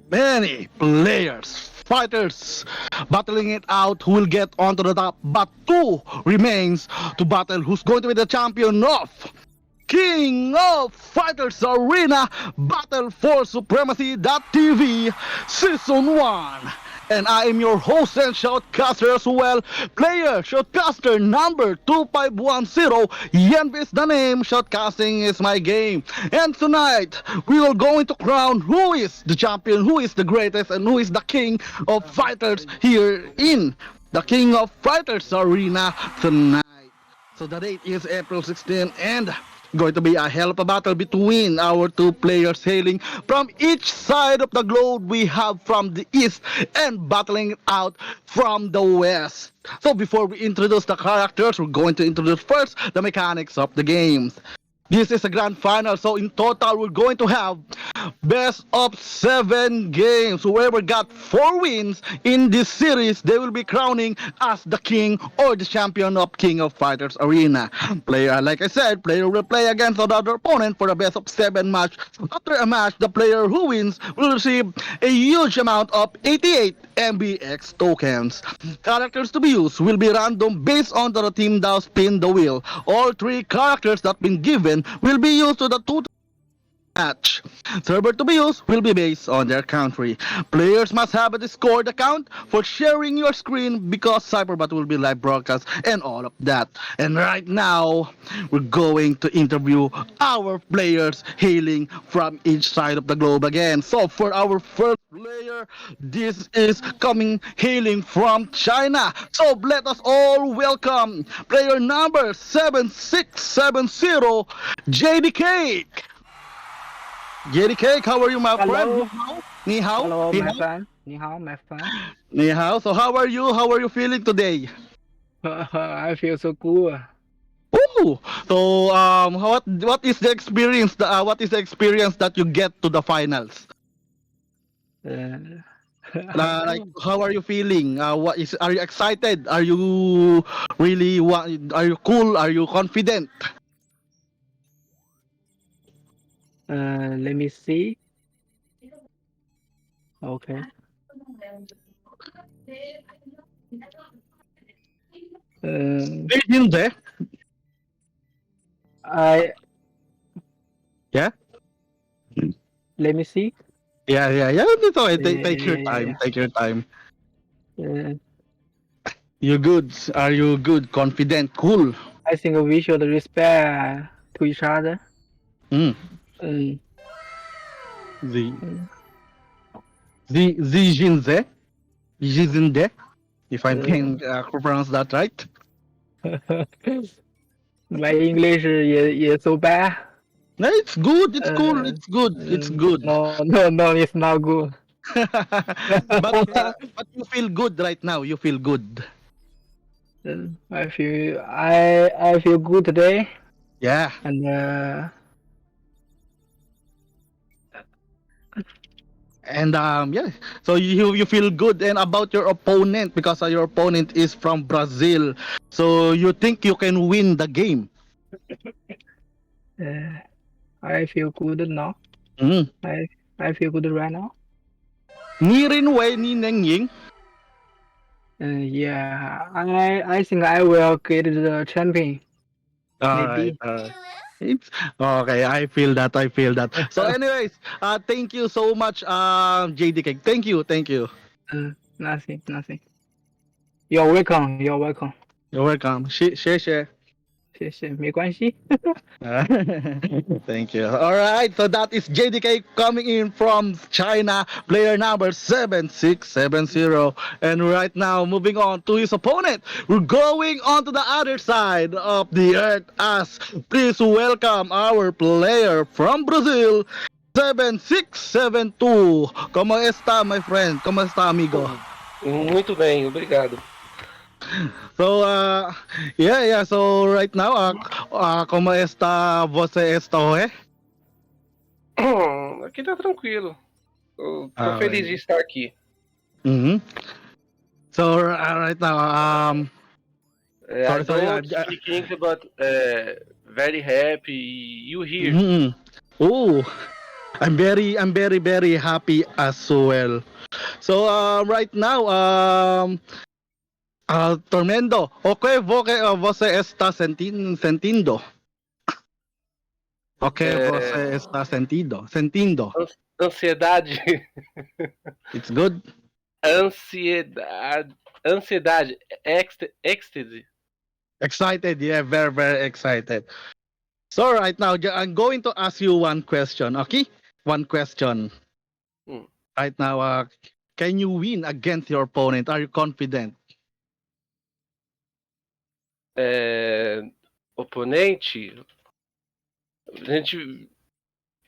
Many players, fighters, battling it out who will get onto the top, but two remains to battle who's going to be the champion of King of Fighters Arena Battle for Supremacy.tv Season 1. And I am your host and shoutcaster as well, player shoutcaster number 2510. Yan is the name, shoutcasting is my game. And tonight, we are going to crown who is the champion, who is the greatest, and who is the king of fighters here in the King of Fighters Arena tonight. So the date is April 16 and going to be a hell of a battle between our two players hailing from each side of the globe. We have from the east and battling it out from the west. So before we introduce the characters, we're going to introduce first the mechanics of the games. This is a grand final, so in total we're going to have best of 7 games. Whoever got 4 wins in this series, they will be crowning as the king or the champion of King of Fighters Arena. Player, like I said, player will play against another opponent for a best of 7 match. After a match, the player who wins will receive a huge amount of 88 MBX tokens. Characters to be used will be random based on the T.E.A.M Dao, spin the wheel. All 3 characters that been given will be used to the 2 match. Server to be used will be based on their country. Players must have a Discord account for sharing your screen because Cyberbot will be live broadcast and all of that. And right now, we're going to interview our players hailing from each side of the globe again. So for our first player, this is coming hailing from China. So let us all welcome player number 7670, JD Cake. JD Cake, how are you, my friend? Hello, Ni hao? hello, Ni my hao? friend. 你好, my friend. Ni hao. So how are you? How are you feeling today? I feel so good. Ooh. So what is the experience? What is the experience that you get to the finals? Uh, Like how are you feeling? What is? Are you excited? Are you really? Are you cool? Are you confident? let me see. Okay. Hindi. I Yeah. let me see. Yeah. It's okay. Take your time. Yeah. Take your time. Uh, You good? Are you good? Confident? Cool? I think we should respect to each other. Mm. Um, The um, the Jinze? Jizinde? If I uh, can pronounce that right. my English is so bad. No, it's good. It's cool. Uh, It's good. It's good. no, it's not good. But you feel good right now. You feel good. I feel good today, Yeah. and And yeah. So you feel good and about your opponent because your opponent is from Brazil. So you think you can win the game. uh, I feel good now. Mm. I I feel good right now. Ni rin Wei ni Neng Ying. Yeah, I think I will get the champion. All right. Maybe. It's okay. I feel that. I feel that. So, anyways, thank you so much, JDK. Thank you. Thank you. Nothing. You're welcome. You're welcome. You're welcome. Share. 谢谢，没关系。Thank you. All right. So that is JDK coming in from China, player number 7670. And right now, moving on to his opponent, we're going on to the other side of the earth. As please welcome our player from Brazil, 7672. ¿Cómo está, my friend? ¿Cómo está, amigo? Muito bem, obrigado. So, yeah. So, right now, ¿cómo está você está hoje? Aqui tá tranquilo. Tô Ah, feliz bem. de estar aqui. Mm-hmm. So, right now, I sorry, don't speak English, but very happy you here. mm-hmm. Oh, I'm very happy as well. So, right now, Tormendo, okay, você está sentindo? Okay, você está sentindo. Ansiedade. It's good. Ansiedade. Ecstasy. Excited, yeah, very excited. So right now, I'm going to ask you one question, okay? One question. Hmm. Right now, can you win against your opponent? Are you confident? Oponente. Gente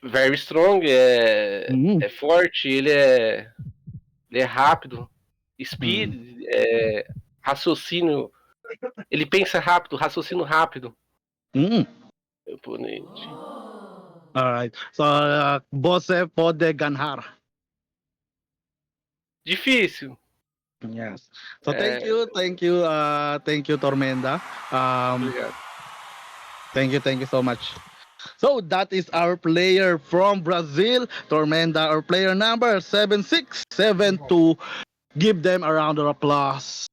very strong, Uhum. é forte, ele é rápido, speed, raciocínio, ele pensa rápido, raciocínio rápido. Oponente. Alright. So, você pode ganhar. Difícil. Yes. So, thank you, Tormenta. Obrigado. Thank you so much. So, that is our player from Brazil, Tormenta, our player number 7672. Give them a round of applause.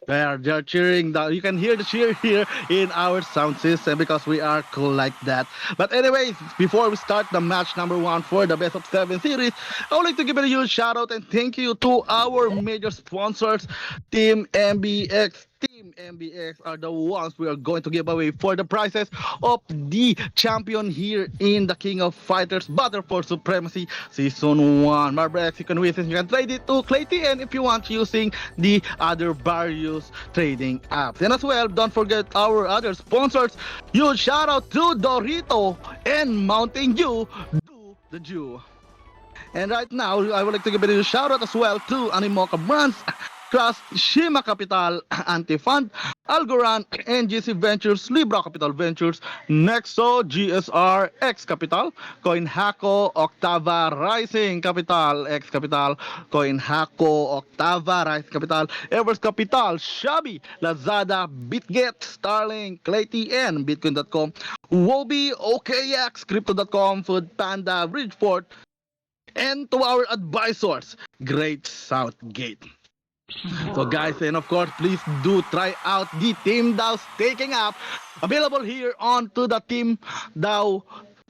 They're cheering. You can hear the cheer here in our sound system because we are cool like that. But anyways, before we start the match number one for the best of seven series, I would like to give a huge shout out and thank you to our major sponsors, Team MBX. Team MBX are the ones we are going to give away for the prizes of the champion here in the King of Fighters Battle for Supremacy Season 1. Marbre, you can win this. You can trade it to Clay TN if you want using the other various trading apps. And as well, don't forget our other sponsors. Huge shout out to Dorito and Mountain Dew, Do the Jew. And right now, I would like to give a shout out as well to Animoca Brands, Trust, Shima Capital, Antifund, Algorand, NGC Ventures, Libra Capital Ventures, Nexo, GSR, X Capital, CoinHaco, Octava, Rising Capital, X Capital, CoinHaco, Octava, Rising Capital, Evers Capital, Shabi, Lazada, BitGet, Starlink, Clay TN, Bitcoin.com, Wobi, OKX, Crypto.com, Food Panda, Bridgeport, and to our advisors, Great Southgate. So guys, and of course, please do try out the Team Dao staking app available here on to the Team Dao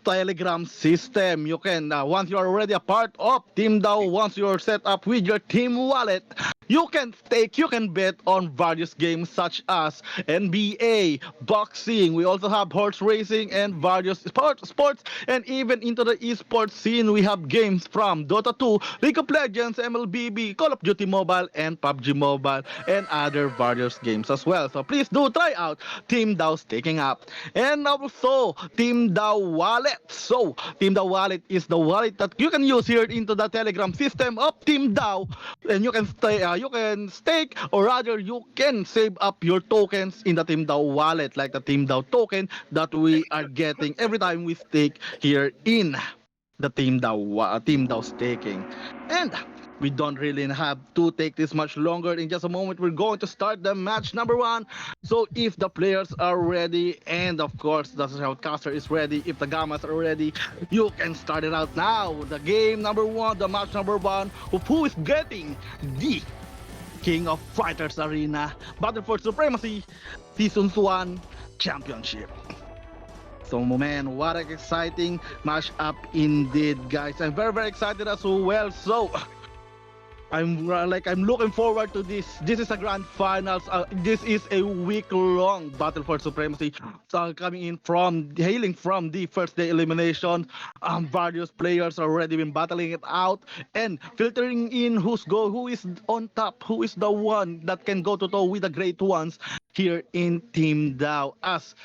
Telegram system. You can, once you are already a part of Team DAO, once you're set up with your team wallet, you can stake, you can bet on various games such as NBA, boxing. We also have horse racing and various sports, and even into the esports scene, we have games from Dota 2, League of Legends, MLBB, Call of Duty Mobile, and PUBG Mobile, and other various games as well. So please do try out Team DAO staking app. And also, Team DAO Wallet. So, Team DAO Wallet is the wallet that you can use here into the Telegram system of Team DAO, and you can stake, or rather, you can save up your tokens in the Team DAO Wallet, like the Team DAO token that we are getting every time we stake here in the Team DAO staking. And we don't really have to take this much longer. In just a moment, we're going to start the match number one. So if the players are ready, and of course the shoutcaster is ready, if the gammas are ready, you can start it out now. The game number one, the match number one, of who is getting the King of Fighters Arena Battle for Supremacy Season 1 Championship. So man, what an exciting matchup indeed, guys. I'm very, very excited as well. So I'm looking forward to this. This is a grand finals. This is a week-long battle for supremacy. So hailing from the first day elimination, various players already been battling it out and filtering in who is on top, who is the one that can go to toe with the great ones here in Team DAO. As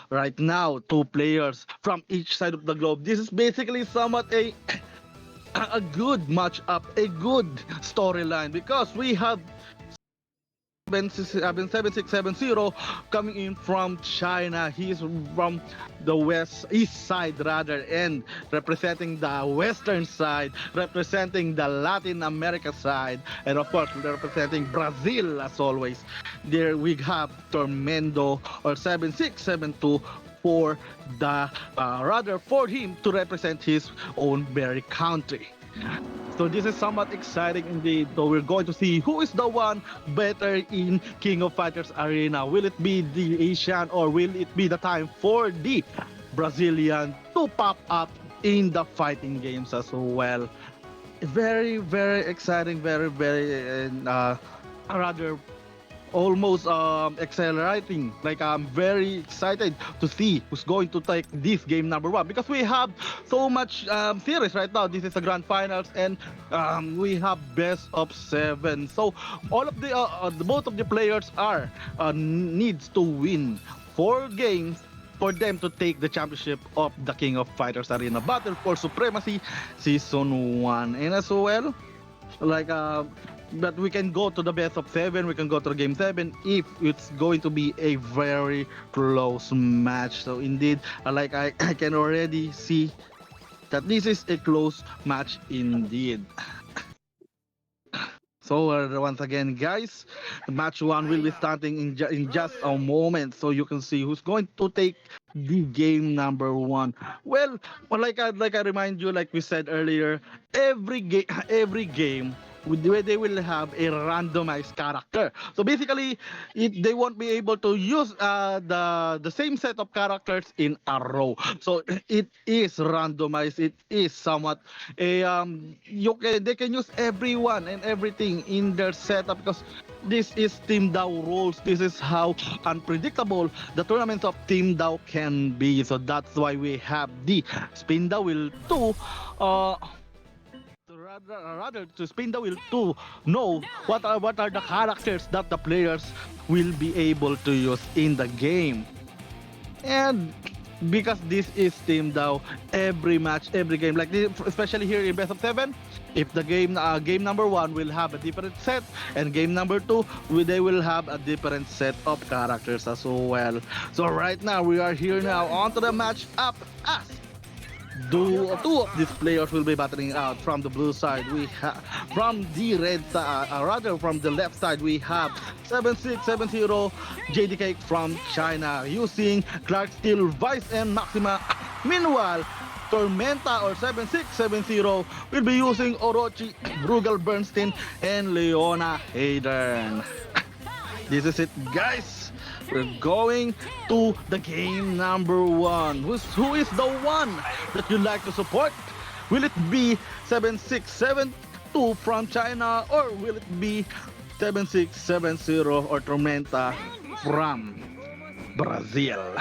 right now, two players from each side of the globe. This is basically somewhat a good matchup, a good storyline, because we have 7670 coming in from China. He's from the east side rather, and representing the western side, representing the Latin America side, and of course representing Brazil as always. There we have Tormendo, or 7672, for the rather for him to represent his own very country. So this is somewhat exciting indeed. So we're going to see who is the one better in King of Fighters Arena. Will it be the Asian, or will it be the time for the Brazilian to pop up in the fighting games as well? Very, very exciting. Very, very rather almost accelerating. Like, I'm very excited to see who's going to take this game number one, because we have so much series right now. This is the grand finals, and we have best of 7. So all of both of the players are needs to win 4 games for them to take the championship of the King of Fighters Arena Battle for Supremacy Season 1. And as well, like that we can go to the best of 7, we can go to the game 7 if it's going to be a very close match. So indeed, I can already see that this is a close match indeed. So once again, guys, match 1 will be starting in just a moment, so you can see who's going to take the game number 1. Well, like I remind you, like we said earlier, every game where they will have a randomized character. So basically, they won't be able to use the same set of characters in a row. So it is randomized. It is somewhat a they can use everyone and everything in their setup because this is Team Dao rules. This is how unpredictable the tournaments of Team Dao can be. So that's why we have the Spin the Wheel 2. Rather to spin the wheel to know what are the characters that the players will be able to use in the game. And because this is Team DAO, every match, every game, like this, especially here in best of 7, if the game number 1 will have a different set, and game number 2 they will have a different set of characters as well. So right now we are here now onto the match up as two of these players will be battling out. From the blue side we have, from the red side, rather from the left side we have 7670 JDK from China using Clark Steel, Vice and Maxima. Meanwhile, Tormenta or 7670 will be using Orochi, Brugal Bernstein and Leona Hayden. This is it, guys. We're going to the game number 1. Who is the one that you like to support? Will it be 7672 from China, or will it be 7670 or Tormenta from Brazil?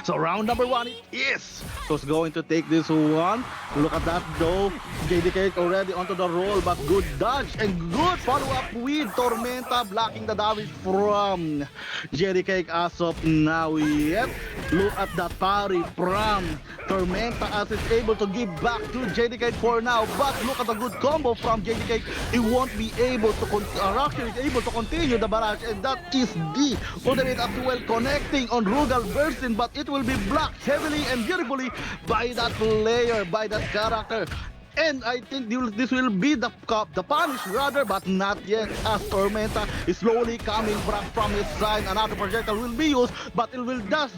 So round number 1 it is. So it's going to take this one. Look at that though. JDK already onto the roll, but good dodge and good follow-up with Tormenta blocking the damage from JDK as of now. Yet, look at that parry from Tormenta as it's able to give back to JDK for now. But look at the good combo from JDK. He won't be able to continue the barrage, and that is the ultimate as well, connecting on Rugal Bursting, but it will be blocked heavily and beautifully by that player, by that character. And I think this will be the punish rather, but not yet, as Tormenta is slowly coming back from his side. Another projectile will be used, but it will just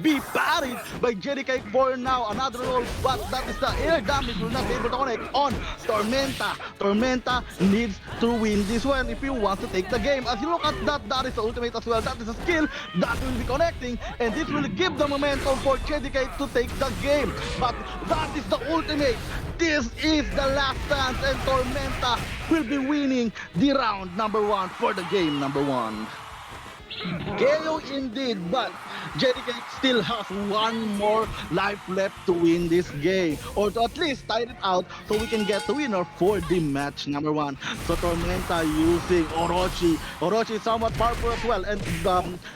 be parried by JDK for now. Another roll, but that is the air damage, will not be able to connect on Tormenta. Tormenta needs to win this one if he wants to take the game. As you look at that, that is the ultimate as well. That is a skill that will be connecting, and this will give the momentum for JDK to take the game. But that is the ultimate. This is the last chance, and Tormenta will be winning the round number 1 for the game number 1. KO indeed, but JDK still has one more life left to win this game, or to at least tie it out so we can get the winner for the match number 1. So Tormenta using Orochi. Orochi is somewhat powerful as well, and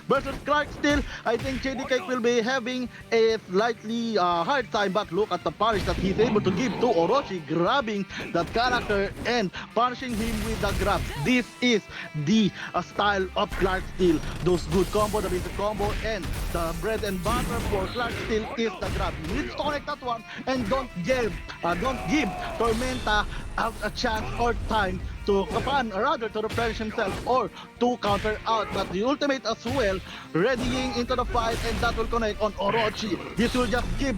versus Clark Steel, I think JDK will be having a slightly hard time, but look at the punish that he's able to give to Orochi, grabbing that character and punishing him with the grab. This is the style of Clark Steel. Those good combo, the basic combo, and the bread and butter for Clark Steel is the grab. You need to connect that one, and don't give Tormenta a chance or time to to replenish himself or to counter out. But the ultimate as well, readying into the fight, and that will connect on Orochi. This will just give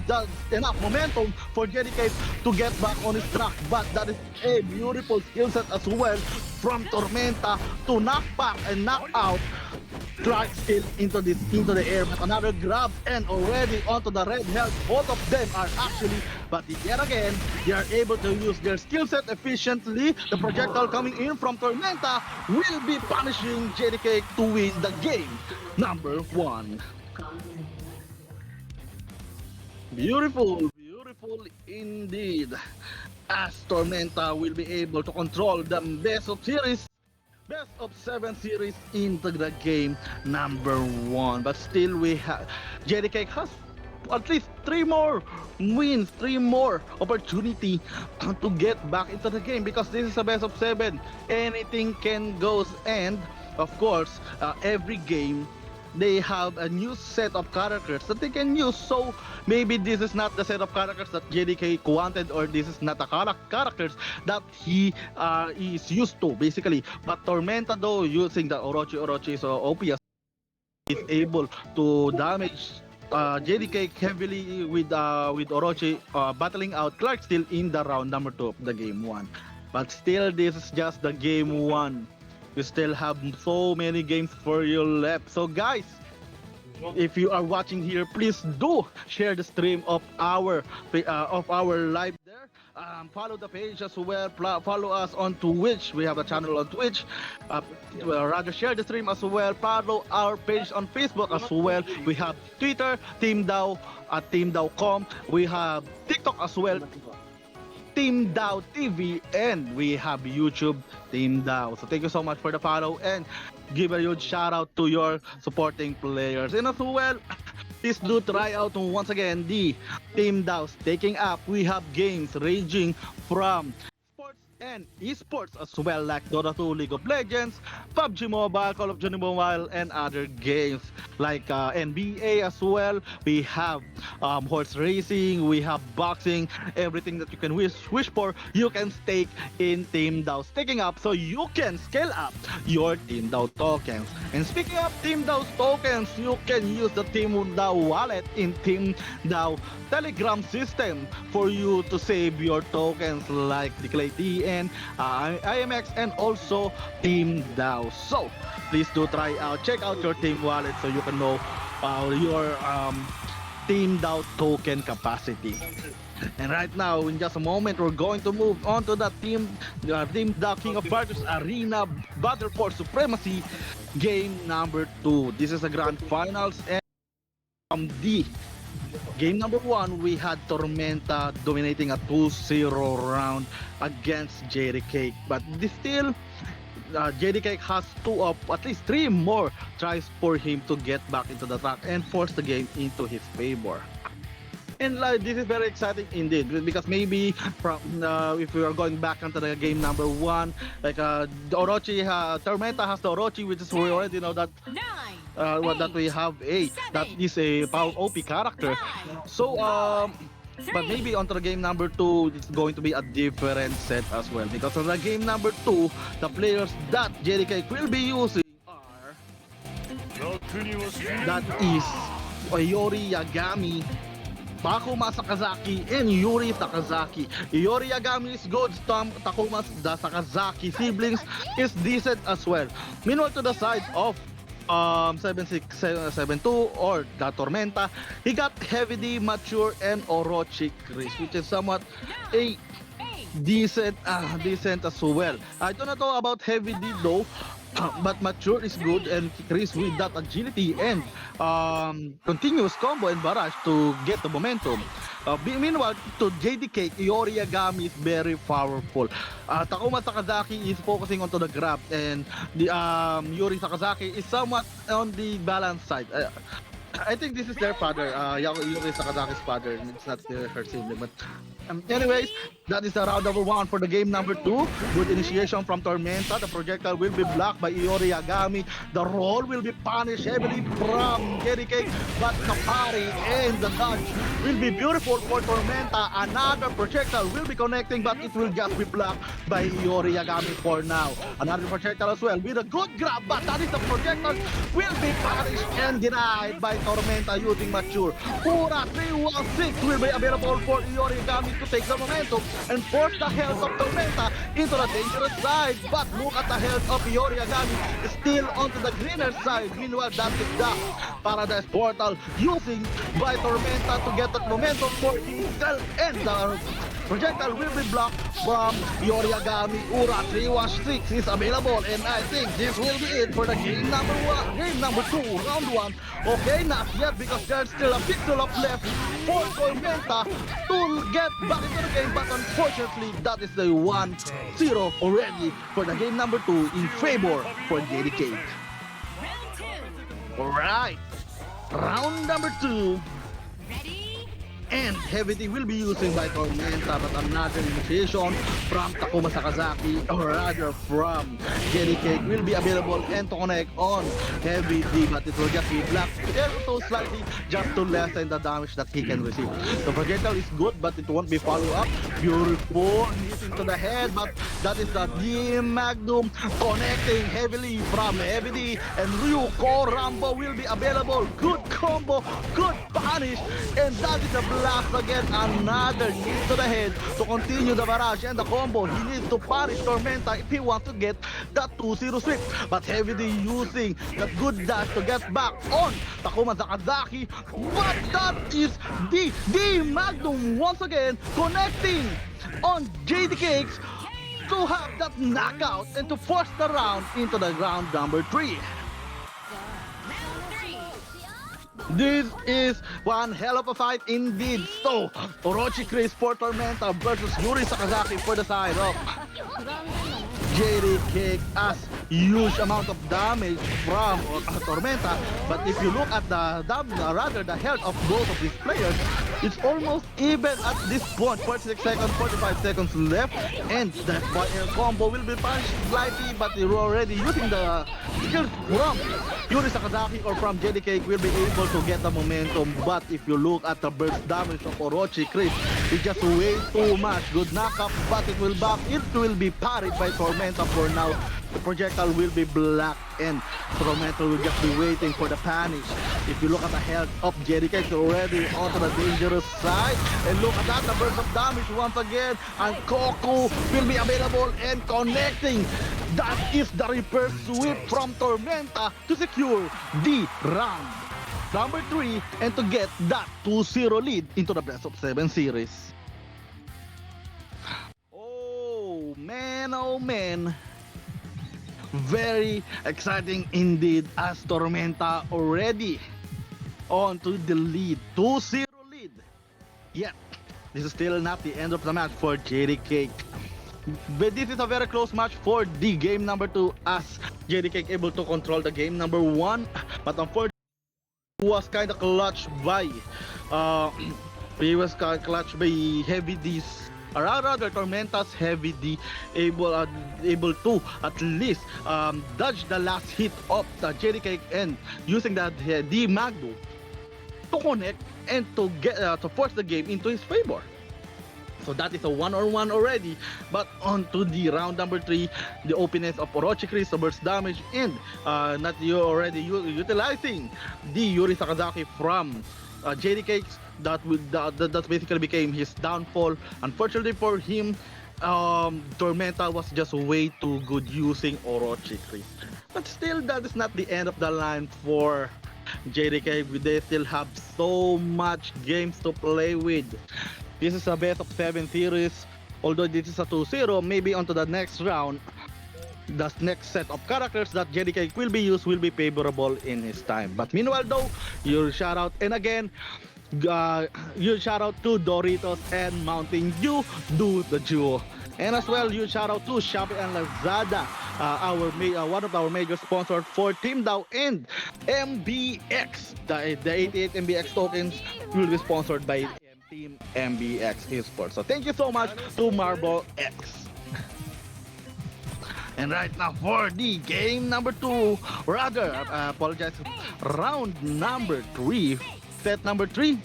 enough momentum for JDK to get back on his track. But that is a beautiful skill set as well from Tormenta to knock back and knock out Clark Steel into the air. But another grab, and already onto the red health. Both of them are actually, but yet again, they are able to use their skill set efficiently. The projectile coming in from Tormenta will be punishing JDK to win the game number 1. Beautiful indeed, as Tormenta will be able to control the best of 7 series into the game number 1. But still, we have JDK has at least 3 more wins, 3 more opportunity to get back into the game, because this is a best of 7. Anything can go, and of course, every game they have a new set of characters that they can use. So maybe this is not the set of characters that JDK wanted, or this is not the characters that he is used to, basically. But Tormenta, though, using the Orochi, so OP is able to damage JDK heavily with Orochi, battling out Clark Steel in the round number 2 of the game 1. But still, this is just the game 1. We still have so many games for you left. So guys, if you are watching here, please do share the stream of our live there. Follow the page as well. Follow us on Twitch. We have a channel on Twitch. Rather share the stream as well. Follow our page on Facebook as well. We have Twitter, Team Dao at teamdao.com. We have TikTok as well, Team Dao TV, and we have YouTube, Team Dao. So thank you so much for the follow, and give a huge shout out to your supporting players. And as well, please do try out once again the Team Dao's taking up. We have games ranging from sports and esports as well, like Dota 2, League of Legends, PUBG Mobile, Call of Duty Mobile, and other games like NBA as well. We have horse racing, we have boxing, everything that you can wish for, you can stake in Team Dao staking up, so you can scale up your Team Dao tokens. And speaking of Team Dao tokens, you can use the Team Dao wallet in Team Dao Telegram system for you to save your tokens like the T.E.A.M, IMX, and also Team Dao. So please do try out, check out your Team wallet so you can know your Team Dao token capacity. And right now, in just a moment, we're going to move on to the Team Dao King of Fighters Arena Battle for Supremacy game number 2. This is the grand finals, and from the game number 1, we had Tormenta dominating a 2-0 round against JDK. But still, JDK has at least 3 more tries for him to get back into the track and force the game into his favor. And this is very exciting indeed, because maybe from if we are going back into the game number 1, like the Orochi, Tormenta has the Orochi, which is we already know that that we have that is a power OP character. So but maybe onto the game number 2, it's going to be a different set as well, because on the game number 2, the players that JDK will be using are that is Oyori Yagami, Takuma Sakazaki, and Yuri Takazaki. Yuri Yagami is good. Takuma the Sakazaki siblings is decent as well. Meanwhile, to the side of 7672 or the Tormenta, he got Heavy D, Mature, and Orochi Chris, which is somewhat a decent as well. I don't know about Heavy D though, but Mature is good, and Chris with that agility and continuous combo and barrage to get the momentum. Meanwhile, to JDK, Iori Yagami is very powerful. Takuma Sakazaki is focusing onto the grab, and the Yuri Sakazaki is somewhat on the balance side. I think this is their father, Yuri Sakazaki's father. It's not her sibling, but anyways, that is the round number 1 for the game number 2. Good initiation from Tormenta. The projectile will be blocked by Iori Yagami. The roll will be punished heavily from JDK, but the parry and the dodge will be beautiful for Tormenta. Another projectile will be connecting, but it will just be blocked by Iori Yagami for now. Another projectile as well with a good grab, but that is the projectile will be punished and denied by Tormenta using Mature. Pura 316 will be available for Iori Yagami to take the momentum and force the health of Tormenta into the dangerous side. But look at the health of Iori Yagami, still onto the greener side. Meanwhile, that is the Paradise Portal using by Tormenta to get that momentum for himself, and the projectile will be blocked from Iori Yagami. Ura 316 is available, and I think this will be it for the game number 2, round 1. Okay, not yet, because there's still a pixel up left for Tormenta to get back into the game, but unfortunately, that is the 1-0 already for the game number 2 in favor for JDK. Alright, round number 2. And Heavy D will be using by Tormenta, but another initiation from Takuma Sakazaki, or rather from JDK, will be available and to connect on Heavy D, but it will just be blocked ever so slightly just to lessen the damage that he can receive. The projectile is good, but it won't be follow up. Beautiful hitting to the head, but that is the T.E.A.M Magnum connecting heavily from Heavy D, and Ryuko Rambo will be available. Good combo, good punish, and that is a blast again. Another knee to the head to continue the barrage and the combo. He needs to punish Tormenta if he wants to get that 2-0 sweep. But Heavy D using that good dash to get back on Takuma Sakazaki. But that is the Magnum once again connecting on JD Cakes to have that knockout and to force the round into the round number 3. This is one hell of a fight indeed. So, Orochi Chris for Tormenta versus Yuri Sakazaki for the side of JD Cake as huge amount of damage from Tormenta. But if you look at the health of both of these players, it's almost even at this point. 46 seconds, 45 seconds left, and that combo will be punished slightly, but you're already using the skills from Yuri Sakazaki or from JD Cake will be able to get the momentum. But if you look at the burst damage of Orochi Chris, it's just way too much. Good knockup, but it will be parried by Tormenta for now. The projectile will be black and Tormenta will just be waiting for the punish. If you look at the health of JD Cake, already onto the dangerous side. And look at that, the burst of damage once again. And Koku will be available and connecting. That is the reverse sweep from Tormenta to secure the round number 3 and to get that 2-0 lead into the best of 7 series. Oh man. Very exciting indeed as Tormenta already on to the lead, 2-0 lead. Yet, this is still not the end of the match for JD Cake. But this is a very close match for the game number 2 as JD Cake able to control the game number 1. But unfortunately, he was kind of clutched by Heavy D's. Rather, Tormenta's Heavy D able to at least dodge the last hit of the JD Cake and using that D Magno to connect and to get to force the game into his favor. So that is a 1-on-1 already. But on to the round number 3, the openness of Orochi Chris, the burst damage, and not you already utilizing the Yuri Sakazaki from JD Cakes. That basically became his downfall. Unfortunately for him, Tormenta was just way too good using Orochi Chris. But still, that is not the end of the line for JDK. They still have so much games to play with. This is a best of 7 series. Although this is a 2-0, maybe onto the next round, the next set of characters that JDK will be used will be favorable in his time. But meanwhile though, your shout out, and again, you shout out to Doritos and Mountain Dew, do the duo. And as well, you shout out to Shopee and Lazada, one of our major sponsors for T.E.A.M Dao and MBX. The 88 MBX tokens will be sponsored by Team MBX Esports. So thank you so much to Marble X. And right now for the game number 2, rather, apologize, round number 3, set number 3.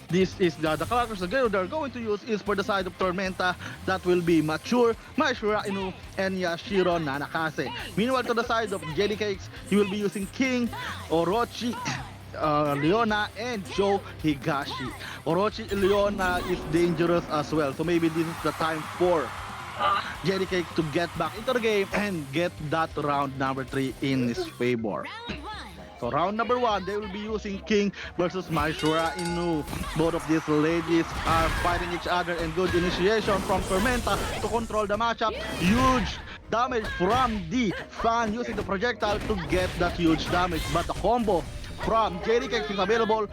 This is the characters they're going to use is for the side of Tormenta. That will be Mature, Maishura Inu, and Yashiro Nanakase. Meanwhile, to the side of JD Cakes, he will be using King, Orochi, Leona, and Joe Higashi. Orochi Leona is dangerous as well, so maybe this is the time for JD Cakes to get back into the game and get that round number 3 in his favor. So round number 1, they will be using King versus Maishura Inu. Both of these ladies are fighting each other, and good initiation from Tormenta to control the matchup. Huge damage from the fan using the projectile to get that huge damage. But the combo from JD Cakes is available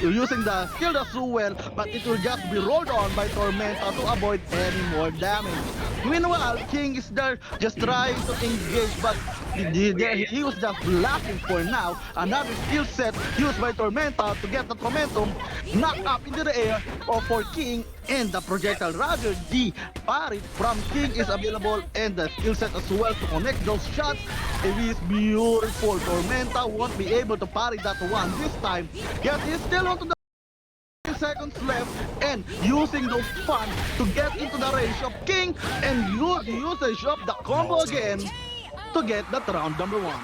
using the skill as well, but it will just be rolled on by Tormenta to avoid any more damage. Meanwhile, King is there just trying to engage, but he was just blocking for now. Another skill set used by Tormenta to get the momentum knocked up into the air for King, and the projectile, rather the parry from King is available, and the skill set as well to connect those shots. It is beautiful. Tormenta won't be able to parry that one this time, yet he's still onto the seconds left and using those fun to get into the range of King and use the usage of the combo again to get that round number 1.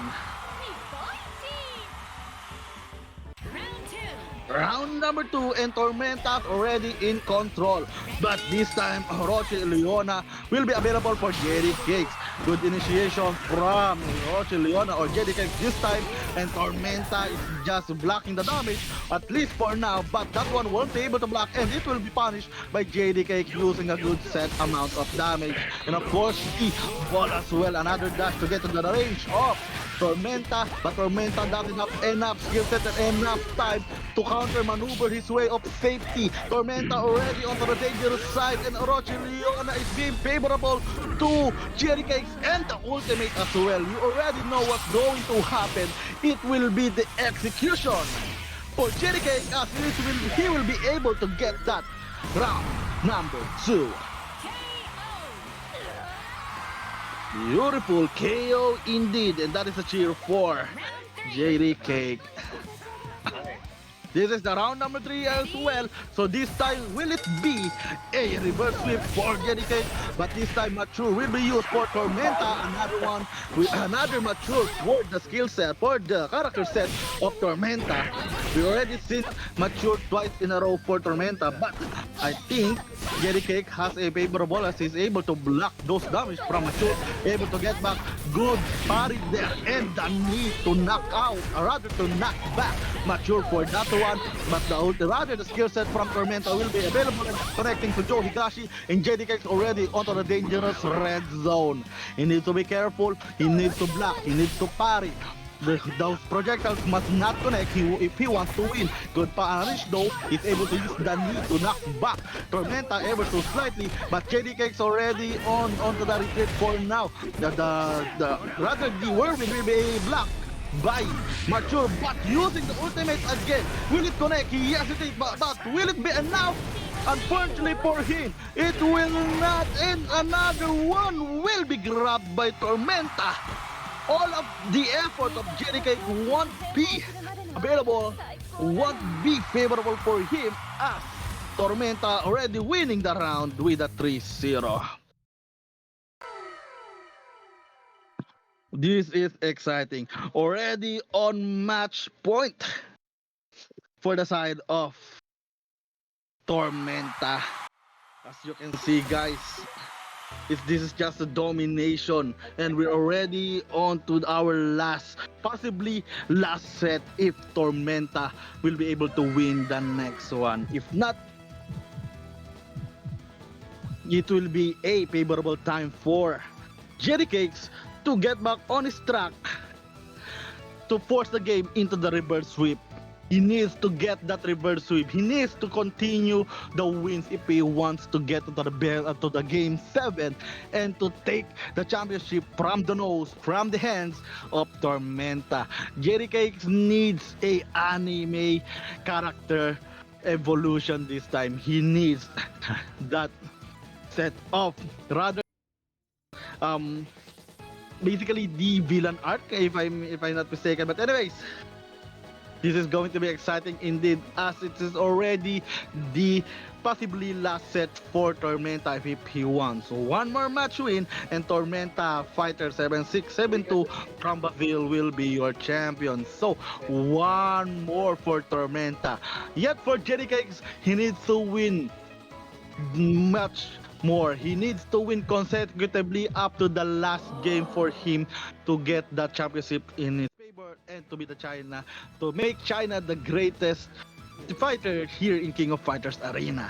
Round number 2 and Tormenta already in control. But this time, Roche Leona will be available for Jerry Cakes. Good initiation from Roche Leona or Jerry Cakes this time. And Tormenta is just blocking the damage, at least for now. But that one won't be able to block and it will be punished by JD Cake using a good set amount of damage. And of course, the ball as well. Another dash to get to the range of Tormenta, but Tormenta doesn't have enough skill set and enough time to counter maneuver his way of safety. Tormenta already onto the dangerous side and Orochi Leona is being favorable to Jerry Cakes and the ultimate as well. You already know what's going to happen. It will be the execution for Jerry Cakes as he will be able to get that round number 2. Beautiful KO indeed, and that is a cheer for JD Cake. This is the round number 3 as well. So this time, will it be a reverse sweep for JD Cake? But this time, Mature will be used for Tormenta. Another one with another Mature for the skill set, for the character set of Tormenta. We already seen Mature twice in a row for Tormenta, but I think JD Cake has a favorable as he's able to block those damage from Mature, able to get back good parry there, and the need to knock out, or rather to knock back Mature for that one. But the skill set from Tormenta will be available and connecting to Joe Higashi, and JD Cake already onto the dangerous red zone. He needs to be careful, he needs to block, he needs to parry. Those projectiles must not connect if he wants to win. Good punish though, he's able to use the knee to knock back Tormenta ever so slightly, but JD Cake's already onto the retreat for now. The whirlwind will be blocked by Mature, but using the ultimate again. Will it connect? He hesitates, but will it be enough? Unfortunately for him, it will not, and another one will be grabbed by Tormenta. All of the effort of JD Cake won't be available, won't be favorable for him as Tormenta already winning the round with a 3-0. This is exciting. Already on match point for the side of Tormenta. As you can see, guys, this is just a domination, and we're already on to our last, possibly last set if Tormenta will be able to win the next one. If not, it will be a favorable time for JD Cakes to get back on his track to force the game into the reverse sweep. He needs to get that reverse sweep. He needs to continue the wins if he wants to get to the game 7 and to take the championship from the nose, from the hands of Tormenta. JD Cakes needs a anime character evolution this time. He needs that set of rather basically the villain arc, if I'm not mistaken. But anyways, this is going to be exciting indeed, as it is already the possibly last set for Tormenta if he wants. So one more match win and Tormenta Fighter 7672 from Brazil will be your champion. So one more for Tormenta. Yet for JD Cakes, he needs to win much more. He needs to win consecutively up to the last game for him to get the championship in his favor and to be the China, to make China the greatest fighter here in King of Fighters Arena.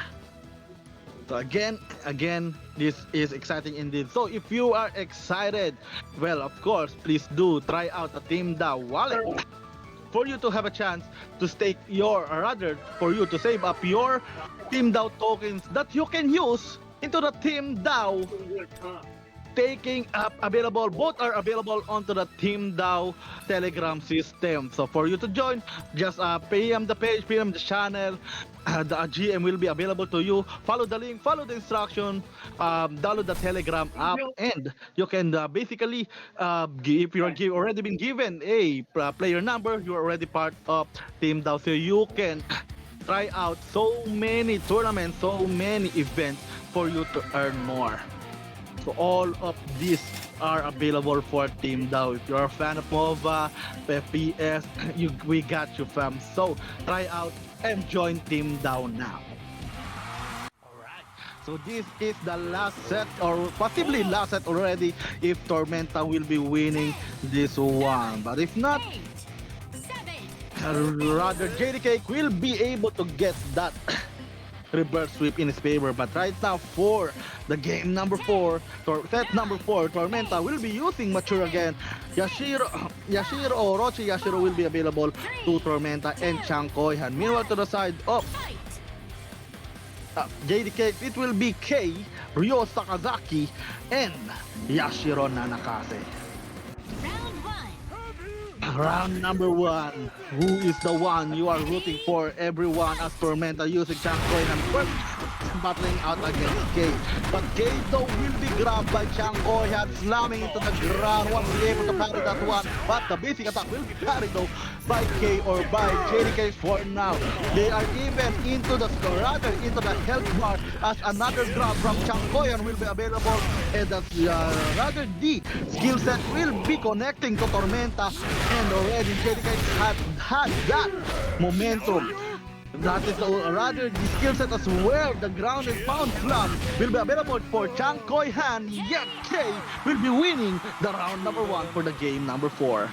So again, this is exciting indeed. So if you are excited, well, of course, please do try out the T.E.A.M Dao wallet for you to have a chance to stake your, or rather, for you to save up your T.E.A.M Dao tokens that you can use into the T.E.A.M Dao taking up available. Both are available onto the T.E.A.M Dao Telegram system. So for you to join, just PM the page, PM the channel. The GM will be available to you. Follow the link, follow the instruction, download the Telegram app, and you can basically, if you're already been given a player number, you're already part of T.E.A.M Dao, so you can try out so many tournaments, so many events for you to earn more. So all of these are available for T.E.A.M Dao. If you're a fan of MOBA, FPS, we got you, fam. So try out and join Team Dao now. So this is the last set or possibly last set already if Tormenta will be winning this one. But if not, 8, 7, rather JDK will be able to get that reverse sweep in his favor. But right now for the game number 4, set number 4, Tormenta will be using Mature again. Yashiro, Orochi Yashiro will be available to Tormenta and Chang Koihan. Meanwhile to the side of fight! JDK, it will be Kei, Ryo Sakazaki, and Yashiro Nanakase. Round 1. Round number 1. Who is the one you are rooting for? Everyone as Tormenta using Chang Koihan first battling out against Kei. But Kei though will be grabbed by Chang Koihan, slamming into the ground. Won't be able to parry that one. But the basic attack will be parried though by Kei or by JDK for now. They are even into the health bar as another grab from Chang Koihan will be available, and that rather the skill set will be connecting to Tormenta, and already JDK had that momentum. That is rather the skill set as well. The ground and pound slam will be available for Chang Koihan, yet Kei will be winning the round number 1 for the game number 4.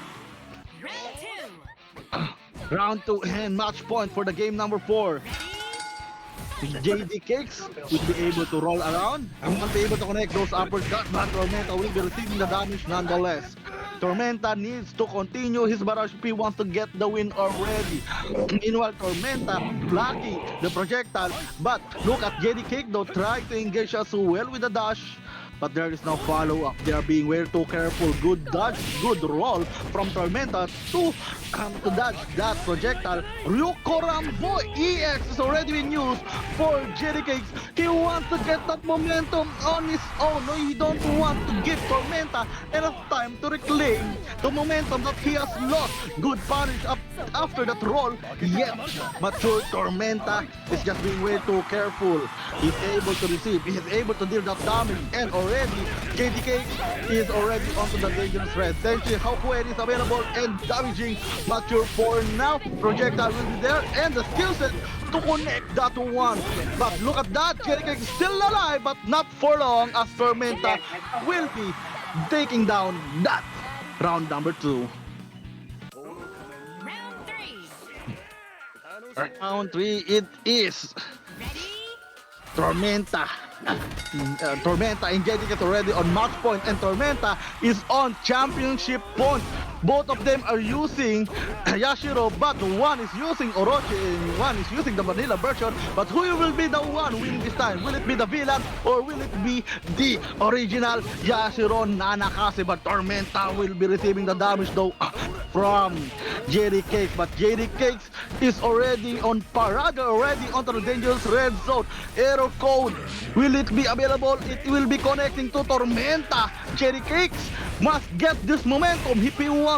Round 2. Round 2 and match point for the game number 4. JD Cakes will be able to roll around and won't be able to connect those uppercuts, but Tormenta will be receiving the damage nonetheless. Tormenta needs to continue his barrage if he wants to get the win already. Meanwhile, Tormenta blocking the projectile, but look at JD Cake though, trying to engage as well with the dash. But there is no follow-up. They are being way too careful. Good dodge, good roll from Tormenta to dodge that projectile. Ryuko Rambo EX is already been used for JDK. He wants to get that momentum on his own. No, he don't want to give Tormenta enough time to reclaim the momentum that he has lost. Good punish up after that roll. Yet, mature Tormenta is just being way too careful. He's able to receive. He is able to deal that damage, and already JDK is already onto the dangerous red. Senshi Hakuen is available and damaging Mature for now. Projectile will be there and the skill set to connect that one. But look at that, JDK is still alive but not for long as Tormenta will be taking down that round number 2. Round 3. Round 3 it is. Ready? Tormenta. Tormenta and JDK is already on match point, and Tormenta is on championship point. Both of them are using Yashiro, but one is using Orochi and one is using the vanilla version. But who will be the one winning this time? Will it be the villain or will it be the original Yashiro Nanakase? But Tormenta will be receiving the damage though from JDK. But JDK is already on parada, already onto the dangerous red zone. Error code, will it be available? It will be connecting to Tormenta. JDK must get this momentum if he wants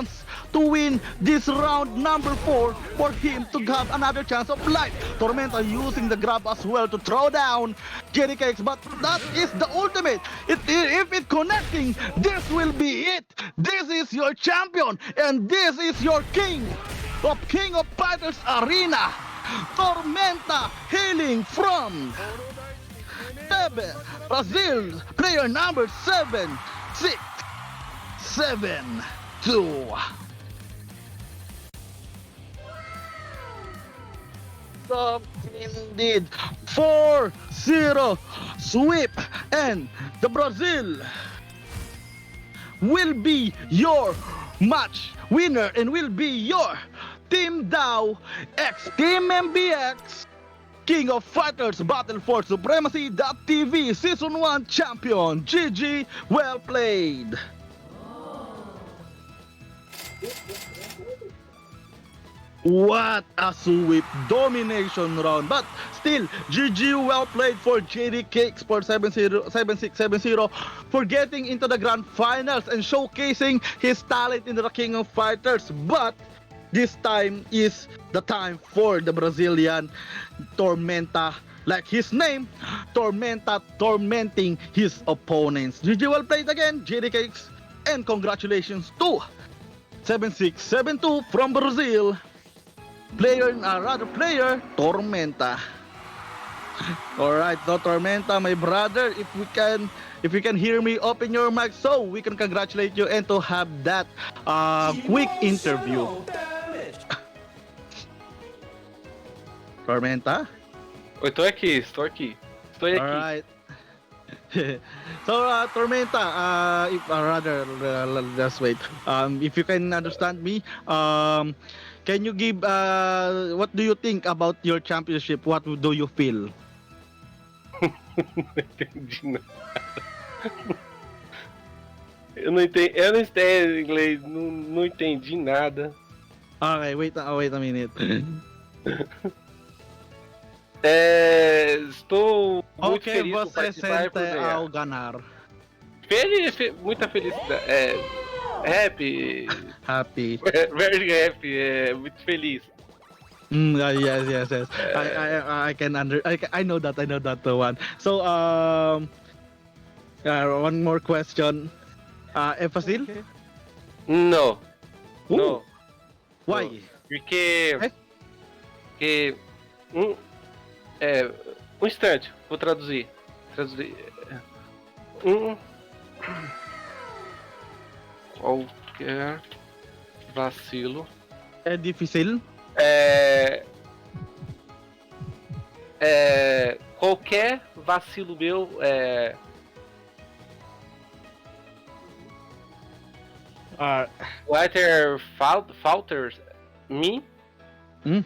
to win this round number 4 for him to have another chance of life. Tormenta using the grab as well to throw down JDK, but that is the ultimate. If it's connecting, this will be it. This is your champion and this is your king of Fighters Arena. Tormenta hailing from Brazil, player number 7672. Indeed, 4-0 sweep, and the Brazil will be your match winner and will be your Team Dao X Team MBX King of Fighters Battle for Supremacy TV Season 1 Champion. GG, well played. What a sweep domination round, but still GG, well played for JD Cakes for 7670 for getting into the grand finals and showcasing his talent in the King of Fighters. But this time is the time for the Brazilian Tormenta, like his name, Tormenta, tormenting his opponents. GG, well played again, JD Cakes, and congratulations to 7672 from Brazil. player Tormenta. All right, so Tormenta, my brother, if you can hear me, open your mic so we can congratulate you and to have that quick interview. Tormenta. Eu tô aqui, estou aqui. Estou All aqui. right. So Tormenta, if rather just wait. If you can understand me, can you give what do you think about your championship? What do you feel? Não entendi nada. Eu não entendo inglês, não entendi nada. Okay, wait a minute. Estou muito Okay, feliz por você participar e por sente ganhar. ao ganhar. Muita felicidade. Happy. Happy. Very happy. Muito feliz. Yes. I can I know that one. So one more question. É fácil? Não. Ooh, Não. Why? Porque. É? Porque. Um instante, vou traduzir. Qualquer vacilo. É difícil? Qualquer vacilo meu Walter falters me, Hum?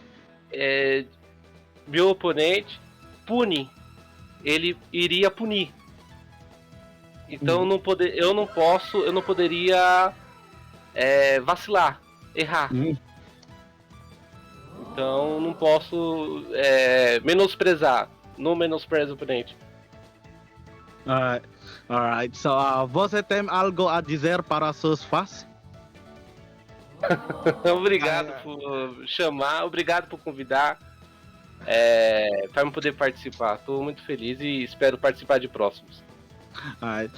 meu oponente pune. Ele iria punir. Então eu não poderia vacilar, errar. Então não posso menosprezar. Não menosprezo o oponente. Alright. So você tem algo a dizer para seus fãs? Obrigado por chamar, obrigado por convidar. Para eu poder participar. Estou muito feliz e espero participar de próximos. Alright.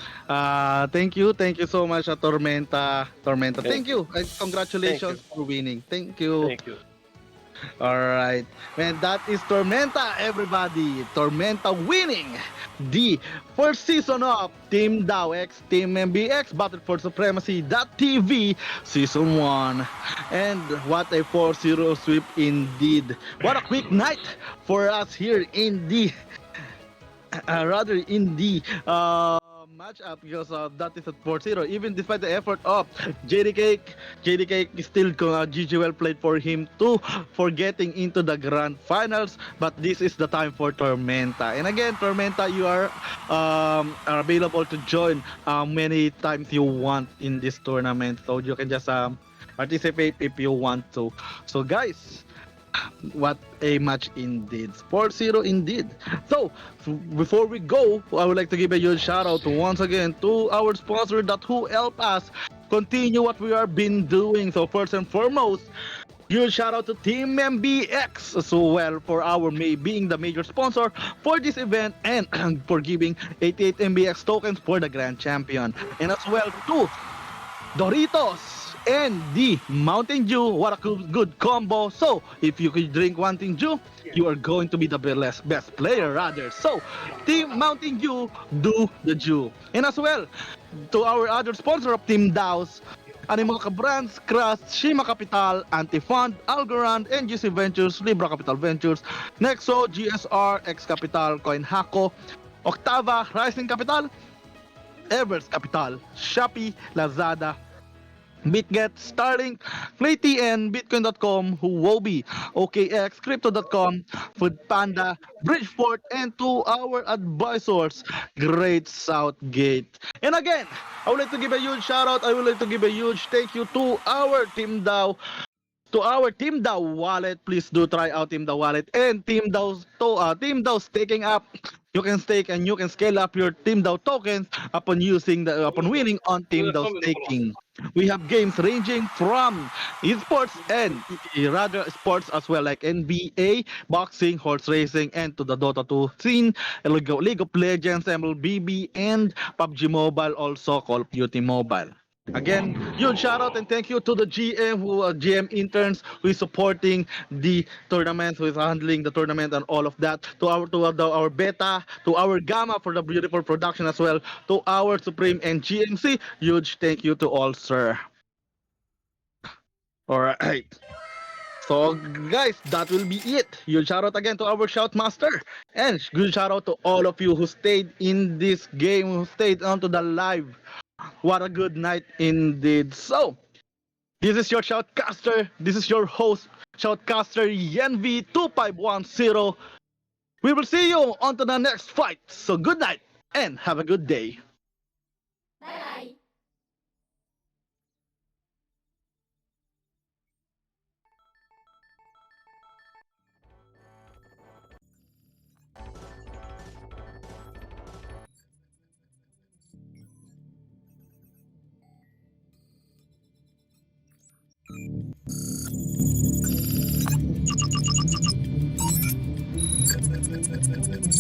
Thank you so much, Tormenta. Thank you. And congratulations for winning. Thank you. Thank you. Alright. And that is Tormenta, everybody. Tormenta winning the first season of Team Dao X Team MBX Battle for Supremacy TV Season 1. And what a 4-0 sweep indeed. What a quick night for us here in the matchup, because that is at 4-0. Even despite the effort of JDK is still GG well played for him too for getting into the grand finals. But this is the time for Tormenta. And again, Tormenta, you are available to join many times you want in this tournament. So you can just participate if you want to. So guys, what a match indeed. 4-0 indeed. So, before we go, I would like to give a huge shout out once again to our sponsor that who help us continue what we have been doing. So, first and foremost, huge shout out to Team MBX as well for being the major sponsor for this event and for giving 88 MBX tokens for the Grand Champion. And as well to Doritos and the Mountain Dew. What a good combo. So if you could drink one Mountain Dew, you are going to be the best player rather. So Team Mountain Dew, do the Dew. And as well to our other sponsor of Team Daos, Animal Brands, Crash, Shima Capital, Antifund, Algorand, NGC Ventures, Libra Capital Ventures, Nexo, GSR, X Capital, Coin Hako, Octava, Rising Capital, Evers Capital, Shopee, Lazada, BitGet, Starlink, PlayTN, Bitcoin.com, Huobi, OKX, Crypto.com, Foodpanda, Bridgeport, and to our advisors, Great Southgate. And again, I would like to give a huge shout out. I would like to give a huge thank you to our Team DAO. To our Team DAO wallet, please do try out Team DAO wallet and Team DAO staking app. You can stake and you can scale up your Team DAO tokens upon winning on Team DAO staking. We have games ranging from esports and rather sports as well, like NBA, boxing, horse racing, and to the Dota 2 scene, League of Legends, MLBB, and PUBG Mobile, also Call of Duty Mobile. Again, huge shout out and thank you to the GM GM interns who is supporting the tournament, who is handling the tournament and all of that. Our beta, to our gamma for the beautiful production as well. To our Supreme and GMC, huge thank you to all, sir. All right. So guys, that will be it. Huge shout out again to our shout master, and good shout out to all of you who stayed in this game, who stayed onto the live. What a good night indeed. So, this is your shoutcaster. This is your host, shoutcaster Yenv2510. We will see you on to the next fight. So good night and have a good day. Bye.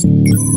Bye.